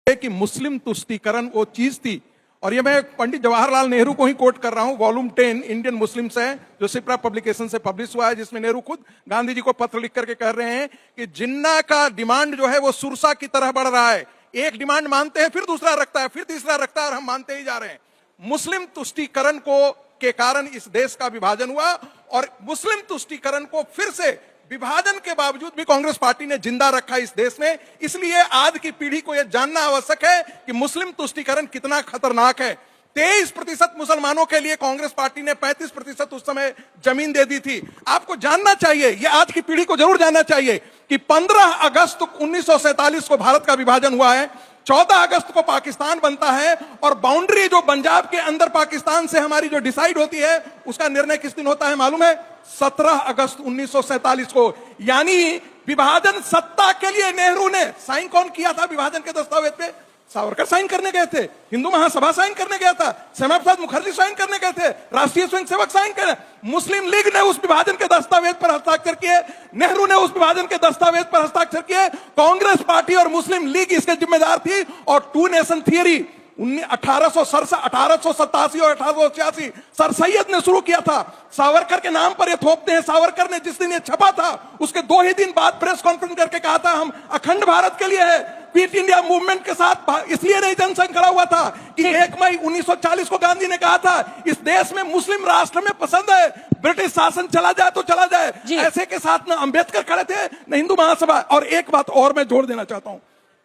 कि मुस्लिम तुष्टीकरण वो चीज थी। और ये मैं पंडित जवाहरलाल नेहरू को ही कोट कर रहा हूं, वॉल्यूम 10 इंडियन मुस्लिम्स है जो सिप्रा पब्लिकेशन से पब्लिश हुआ है, जिसमें नेहरू खुद गांधी जी को पत्र लिख करके कह रहे हैं कि जिन्ना का डिमांड जो है वो सुरसा की तरह बढ़ रहा है। एक डिमांड मानते हैं, फिर दूसरा रखता है, फिर तीसरा रखता है, और हम मानते ही जा रहे हैं। मुस्लिम तुष्टीकरण को के कारण इस देश का विभाजन हुआ, और मुस्लिम तुष्टीकरण को फिर से विभाजन के बावजूद भी कांग्रेस पार्टी ने जिंदा रखा इस देश में। इसलिए आज की पीढ़ी को यह जानना आवश्यक है कि मुस्लिम तुष्टीकरण कितना खतरनाक है। 23% मुसलमानों के लिए कांग्रेस पार्टी ने 35% उस समय जमीन दे दी थी। आपको जानना चाहिए, यह आज की पीढ़ी को जरूर जानना चाहिए कि 15 अगस्त 1947 को भारत का विभाजन हुआ है, 14 अगस्त को पाकिस्तान बनता है, और बाउंड्री जो पंजाब के अंदर पाकिस्तान से हमारी जो डिसाइड होती है उसका निर्णय किस दिन होता है मालूम है? 17 अगस्त 1947 को। यानी विभाजन सत्ता के लिए नेहरू ने साइन कौन किया था विभाजन के दस्तावेज पे? सावरकर साइन करने गए थे, हिंदू महासभा साइन करने गया था, श्यामा प्रसाद मुखर्जी साइन करने गए थे, राष्ट्रीय स्वयंसेवक साइन करे, मुस्लिम लीग ने उस विभाजन के दस्तावेज पर हस्ताक्षर किए, नेहरू ने उस विभाजन के दस्तावेज पर हस्ताक्षर किए, कांग्रेस पार्टी और मुस्लिम लीग इसके जिम्मेदार थी। और टू नेशन थियरी 1887 और 1886 सर सैयद ने शुरू किया था। सावरकर के नाम पर ये थोपते हैं। सावरकर ने जिस दिन ये छपा था उसके 2 ही दिन बाद प्रेस कॉन्फ्रेंस करके कहा था हम अखंड भारत के लिए है, क्विट इंडिया मूवमेंट के साथ। इसलिए नहीं जनसंघ खड़ा हुआ था कि 1 मई 1940 को गांधी ने कहा था इस देश में मुस्लिम राष्ट्र में पसंद है, ब्रिटिश शासन चला जाए तो चला जाए। ऐसे के साथ न अम्बेडकर खड़े थे न हिंदू महासभा। और एक बात और मैं जोड़ देना चाहता हूं,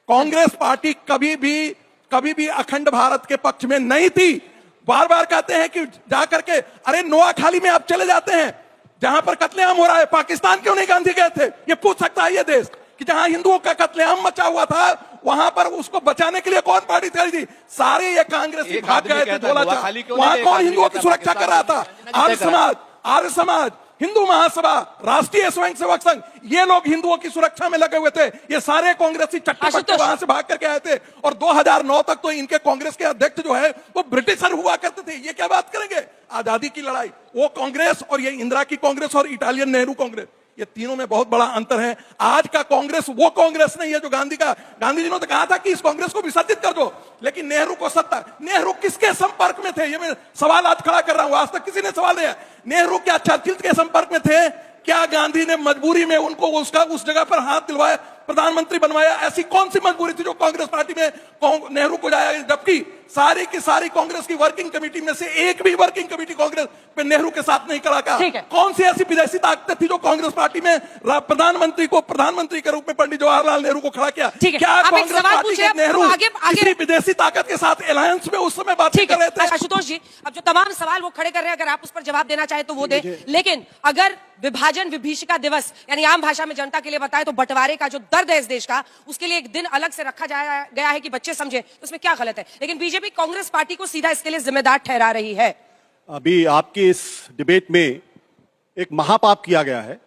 कांग्रेस पार्टी कभी भी अखंड भारत के पक्ष में नहीं थी। बार बार कहते हैं कि जाकर के अरे नोआखाली में आप चले जाते हैं जहां पर कत्लेआम हो रहा है, पाकिस्तान क्यों नहीं गांधी गए थे? ये पूछ सकता है ये देश कि जहां हिंदुओं का कत्लेआम मचा हुआ था वहां पर उसको बचाने के लिए कौन पार्टी खड़ी थी? सारे ये कांग्रेस भाग गए थे। वहां कौन हिंदुओं की सुरक्षा कर रहा था? आर्य समाज, हिंदू महासभा, राष्ट्रीय स्वयंसेवक संघ, ये लोग हिंदुओं की सुरक्षा में लगे हुए थे। ये सारे कांग्रेसी चट्टे वहां से भाग करके आए थे। और 2009 तक तो इनके कांग्रेस के अध्यक्ष जो है वो ब्रिटिशर हुआ करते थे। ये क्या बात करेंगे? आजादी की लड़ाई, वो कांग्रेस और ये इंदिरा की कांग्रेस और इटालियन नेहरू कांग्रेस, ये तीनों में बहुत बड़ा अंतर है। आज का कांग्रेस वो कांग्रेस नहीं है जो गांधी जी ने तो कहा था कि इस कांग्रेस को विसर्जित कर दो, लेकिन नेहरू को सत्ता। नेहरू किसके संपर्क में थे? ये मैं सवाल आज खड़ा कर रहा हूं, आज तक किसी ने सवाल नहीं है। नेहरू क्या चर्चिल के संपर्क में थे? क्या गांधी ने मजबूरी में उनको उस जगह पर हाथ दिलवाया, प्रधानमंत्री बनवाया? ऐसी कौन सी मजबूरी थी जो कांग्रेस पार्टी में नेहरू को जाया? जबकि सारी की सारी कांग्रेस की वर्किंग कमेटी में से एक भी वर्किंग कमेटी कांग्रेस पे नेहरू के साथ नहीं खड़ा। कौन सी ऐसी विदेशी ताकत थी जो कांग्रेस पार्टी में प्रधानमंत्री के रूप में पंडित जवाहरलाल नेहरू को खड़ा किया? क्या कांग्रेस पार्टी के नेहरू किसी विदेशी ताकत के साथ अलायंस में उस समय बात कर रहे थे? आशुतोष जी, अब जो तमाम सवाल वो खड़े कर रहे हैं, अगर आप उस पर जवाब देना चाहे तो वो दे। लेकिन अगर विभाजन विभीषिका दिवस यानी आम भाषा में जनता के लिए बताए तो बंटवारे का जो दर्द है इस देश का, उसके लिए एक दिन अलग से रखा गया है कि बच्चे समझे, उसमें क्या गलत है? लेकिन बीजेपी कांग्रेस पार्टी को सीधा इसके लिए जिम्मेदार ठहरा रही है। अभी आपके इस डिबेट में एक महापाप किया गया है।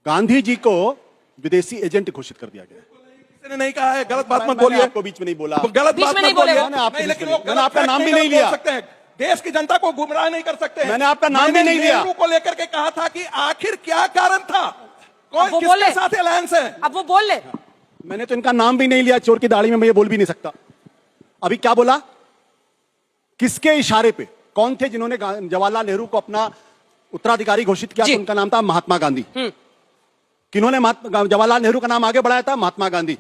गांधी जी को विदेशी एजेंट घोषित कर दिया गया है। किसी ने नहीं कहा है, गलत बात मत बोलिए। आपको बीच में नहीं बोला, गलत बात मत बोलिए। मैंने आपका नाम भी नहीं लिया। देश की जनता को गुमराह नहीं कर सकते। मैंने आपका नाम भी नहीं लिया। नेहरू को लेकर के कहा था कि आखिर क्या कारण था, कौन किसके साथ अलायंस है? अब वो बोल ले। मैंने तो इनका नाम भी नहीं लिया। चोर की दाढ़ी में मैं ये बोल भी नहीं सकता। अभी क्या बोला? किसके इशारे पे? कौन थे जिन्होंने जवाहरलाल नेहरू को अपना उत्तराधिकारी घोषित किया? तो उनका नाम था महात्मा गांधी। किन्होंने जवाहरलाल नेहरू का नाम आगे बढ़ाया था? महात्मा गांधी।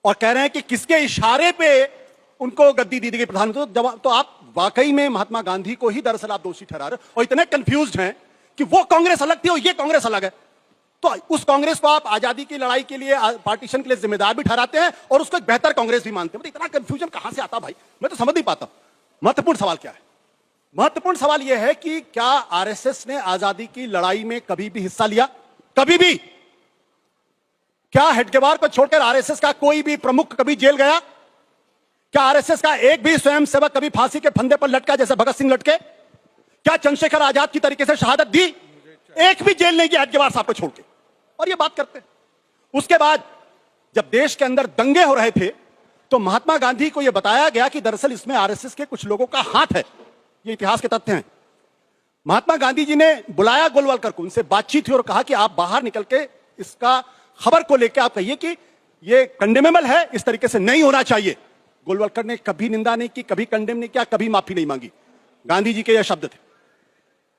और कह रहे हैं कि किसके इशारे पे उनको गद्दी दी गई प्रधानमंत्री? तो आप वाकई में महात्मा गांधी को ही दरअसल आप दोषी ठहरा रहे हो, और इतने कंफ्यूज्ड हैं कि वो कांग्रेस अलग थी और ये कांग्रेस अलग है। तो उस कांग्रेस को आप आजादी की लड़ाई के लिए, पार्टीशन के लिए जिम्मेदार भी ठहराते हैं और उसको एक बेहतर कांग्रेस भी मानते हैं। मतलब इतना कंफ्यूजन कहां से आता भाई? मैं तो समझ नहीं पाता। महत्वपूर्ण सवाल क्या है? महत्वपूर्ण सवाल यह है कि क्या आरएसएस ने आजादी की लड़ाई में कभी भी हिस्सा लिया? कभी भी? क्या हेडगेवार को छोड़कर आरएसएस का कोई भी प्रमुख कभी जेल गया? क्या आरएसएस का एक भी स्वयंसेवक कभी फांसी के फंदे पर लटका जैसे भगत सिंह लटके? क्या चंद्रशेखर आजाद की तरीके से शहादत दी? एक भी जेल नहीं गया हेडगेवार साहब को छोड़ के। और ये बात करते हैं। उसके बाद जब देश के अंदर दंगे हो रहे थे तो महात्मा गांधी को यह बताया गया कि दरअसल इसमें आरएसएस के कुछ लोगों का हाथ है। ये इतिहास के तथ्य हैं। महात्मा गांधी जी ने बुलाया गोलवलकर को, उनसे बातचीत हुई और कहा कि आप बाहर निकल के इसका खबर को लेकर आप कहिए कि ये कंडेमेबल है, इस तरीके से नहीं होना चाहिए। गोलवलकर ने कभी निंदा नहीं की, कभी कंडेम नहीं किया, कभी माफी नहीं मांगी। गांधी जी के यह शब्द थे।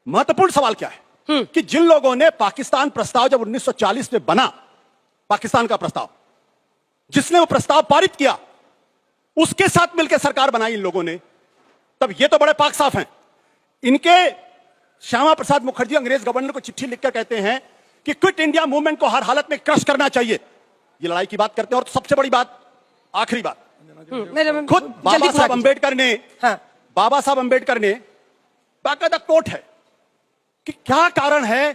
महत्वपूर्ण सवाल क्या है कि जिन लोगों ने पाकिस्तान प्रस्ताव जब 1940 में बना, पाकिस्तान का प्रस्ताव, जिसने वो प्रस्ताव पारित किया, उसके साथ मिलकर सरकार बनाई इन लोगों ने, तब ये तो बड़े पाक साफ हैं। इनके श्यामा प्रसाद मुखर्जी अंग्रेज गवर्नर को चिट्ठी लिखकर कहते हैं कि क्विट इंडिया मूवमेंट को हर हालत में क्रश करना चाहिए। ये लड़ाई की बात करते हैं। और सबसे बड़ी बात, आखिरी बात, खुद बाबा साहब अंबेडकर ने, बाबा साहब अंबेडकर ने बाकायदा कोट है कि क्या कारण है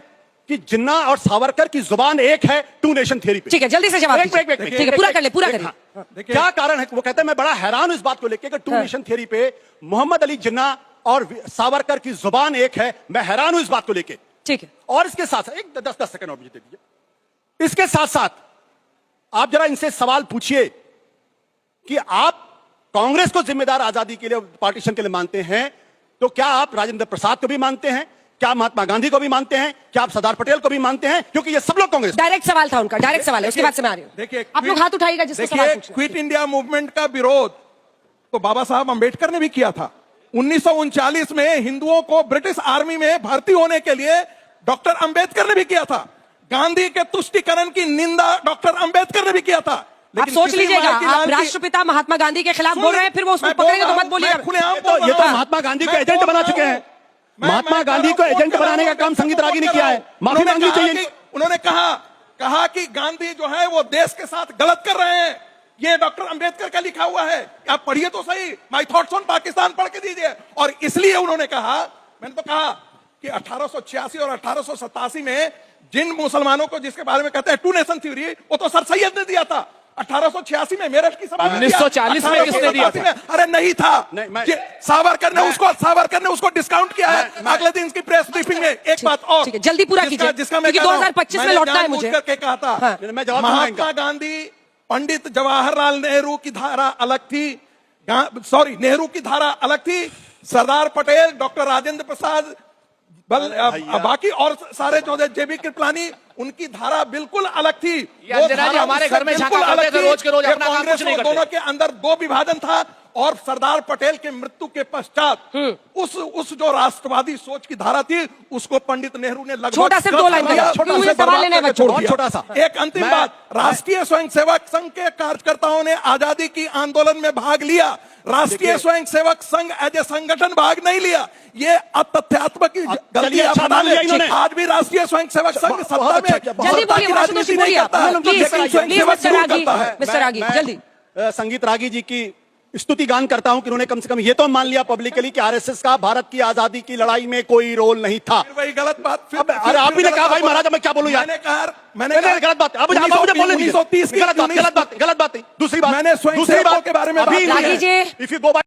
कि जिन्ना और सावरकर की जुबान एक है टू नेशन थ्योरी पे। ठीक है, जल्दी से जवाब दीजिए। ठीक है, पूरा कर ले, पूरा कर ले। क्या कारण है? वो कहते हैं मैं बड़ा हैरान हूं इस बात को लेकर कि टू नेशन थ्योरी पे मोहम्मद अली जिन्ना और सावरकर की जुबान एक है। मैं हैरान हूं इस बात को लेकर। ठीक है, और इसके साथ एक 10 सेकंड और मुझे दे दीजिए। इसके साथ साथ आप जरा इनसे सवाल पूछिए कि आप कांग्रेस को जिम्मेदार आजादी के लिए, पार्टीशन के लिए मानते हैं, तो क्या आप राजेंद्र प्रसाद को भी मानते हैं? क्या महात्मा गांधी को भी मानते हैं? क्या आप सरदार पटेल को भी मानते हैं? क्योंकि ये सब लोग कांग्रेस। डायरेक्ट सवाल था उनका, डायरेक्ट सवाल है, उसके बाद से मैं आ रही हूं। देखिए, आप लोग हाथ उठाइएगा जिसको सवाल पूछना है। क्विट इंडिया मूवमेंट का विरोध तो बाबा साहब अंबेडकर ने भी किया था। 1939 में हिंदुओं को ब्रिटिश आर्मी में भर्ती होने के लिए डॉक्टर अंबेडकर ने भी किया था। गांधी के तुष्टीकरण की निंदा डॉक्टर अंबेडकर ने भी किया था। आप सोच लीजिएगा, आप राष्ट्रपिता महात्मा गांधी के खिलाफ बोल रहे हैं, फिर वो उसको पकड़ेंगे तो मत बोलिएगा। ये तो महात्मा गांधी को एजेंट बना चुके हैं। महात्मा गांधी को एजेंट बनाने का काम संगीत रागी ने किया है। माफी मांगनी चाहिए। उन्होंने कहा कि गांधी जो है वो देश के साथ गलत कर रहे हैं। ये डॉक्टर अंबेडकर का लिखा हुआ है, आप पढ़िए तो सही। माय थॉट्स ऑन पाकिस्तान पढ़ के दीजिए। और इसलिए उन्होंने कहा, मैंने तो कहा कि 1886 और 1887 में जिन मुसलमानों को, जिसके बारे में कहते हैं टू नेशन थ्योरी, वो तो सर सैयद ने दिया था 1886 में मेरठ की सभा में। 1940 में किसने दिया था? अरे नहीं था, सावरकर ने उसको डिस्काउंट किया है। अगले दिन की प्रेस ब्रीफिंग में एक बात और, ठीक है, जल्दी पूरा कीजिए, जिसका मैं 2025 में लौटना है मुझे। करके कहा था, महात्मा गांधी, पंडित जवाहरलाल नेहरू की धारा अलग थी, सॉरी नेहरू की धारा अलग थी, सरदार पटेल, डॉक्टर राजेंद्र प्रसाद, बाकी और सारे जो जेबी कृपलानी, उनकी धारा बिल्कुल अलग थी। वो धारा हमारे घर में बिल्कुल अलग थी। रोज के रोज अपना काम कुछ नहीं करते। दोनों के अंदर दो विभाजन था। और सरदार पटेल के मृत्यु के पश्चात उस जो राष्ट्रवादी सोच की धारा थी, उसको पंडित नेहरू ने लगभग छोटा सिर्फ 2 लाइन का सवाल लेने में छोटा सा एक अंतिम बात, राष्ट्रीय स्वयंसेवक संघ के कार्यकर्ताओं ने आजादी की आंदोलन में भाग लिया। राष्ट्रीय स्वयंसेवक संघ एज ए संगठन भाग नहीं लिया। ये तथ्यात्मक गलती आप बता लें। आज भी राष्ट्रीय स्वयंसेवक संघ सत्ता में जल्दी बोलिए, राजनीति नहीं करता है, लेकिन स्वयंसेवक जरूर करता है। मिस्टर रागी जल्दी। संगीत रागी जी की स्तुति गान करता हूं कि उन्होंने कम से कम ये तो मान लिया पब्लिकली कि आरएसएस का भारत की आजादी की लड़ाई में कोई रोल नहीं था। वही गलत बात। अरे आप भी ने कहा भाई महाराज, मैं क्या बोलूं यार। मैंने गलत बात। अब मुझे बोलने दीजिए। गलत बात। दूसरी बात, मैंने स्वयंसेवकों के बारे में अभी रागी जी, इफ यू गो